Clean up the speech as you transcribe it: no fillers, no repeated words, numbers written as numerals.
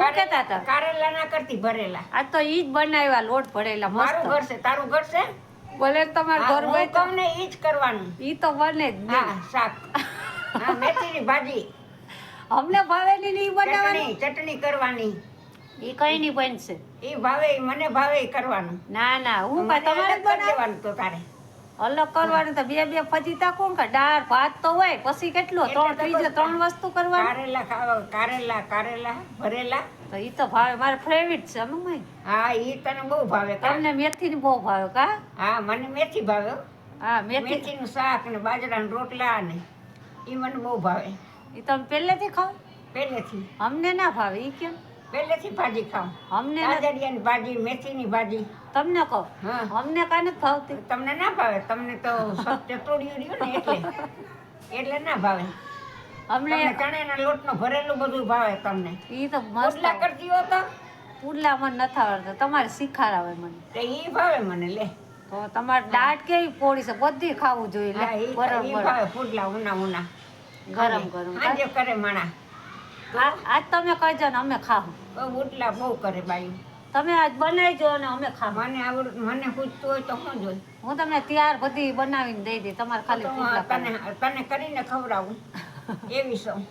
શું કહેતા હતા? કારેલા ના કરતી, ભરેલા. આ તો ઈ જ બનાવ્યા, લોટ ભરેલા મારું મસ્ત. ઘર છે, તારું ઘર છે. ભલે તમારું ઘર હું હોય તો કહું ને ઈ જ કરવાનું. ઈ તો બને જ નહીં. હા, શાક. હા, મેથીની ભાજી, અમને ભાવેલી નહીં બનાવવાની. ચટણી કરવાની. ઈ કઈ નહીં બનશે. ઈ ભાવે, મને ભાવે ઈ કરવાનું. ના ના, હું કાંઈ મને તમારે અલગ જ કરી બનાવ દેવાનું તો તારે. અલગ કરવાનું તો બે ફજીતા કોણ કે દાળ ભાત તો હોય, પછી કેટલું ત્રીજે ત્રણ વસ્તુ કરવાની. કારેલા ભરેલા. તો ઈ તો ભાવે, મારે ફેવરિટ છે અનુમાઈ. હા, ઈ તને બહુ ભાવે કા? તમને મેથી ની બહુ ભાવે કા? હા, મને મેથી ભાવે હો. હા, મેથી મેથીનું શાક ને બાજરાના રોટલા ને ઈ મને બહુ ભાવે ઈ તમે પહેલેથી ખાવ? પહેલેથી. અમને ના ભાવે ઈ કેમ? પહેલેથી ભાજી ખાઉં. અમને ના- બાજરિયાની ભાજી, મેથીની ભાજી. તમને કહો, હા. અમને કાંઈ નથી ભાવતી. તમને ના ભાવે, તમને તો સત્ય તોડ્યું રહ્યું ને એટલે ના ભાવે. અમને તમને ચણાના લોટનો ભરેલું બધું ભાવે તમને. ઈ તો મસ્ત પુડલા કરતી હો તો પુડલા મને નથી આવડતા, તમારે શીખાડાવે મને. તે ઈ ભાવે મને લે. તો તમારે દાઢ કેવી પોળી છે, બધી ખાવું જોઈએ. લે, હા, ઈ બરાબર ભાવે પુડલા ઉના. ગરમ ગરમ. આજે કરે માણા. આજ તમે કહેજો ને અમે ખાવું. પુડલા બહુ કરે બાયું. તમે આજ બનાવજો અને અમે ખાવું. મને પૂછતું હોય તો શું જોઈ? હું તમને તૈયાર બધી બનાવીને દઈ દઈ, તમારે ખાલી પુડલા તને કરીને ખવડાવું એવી છું.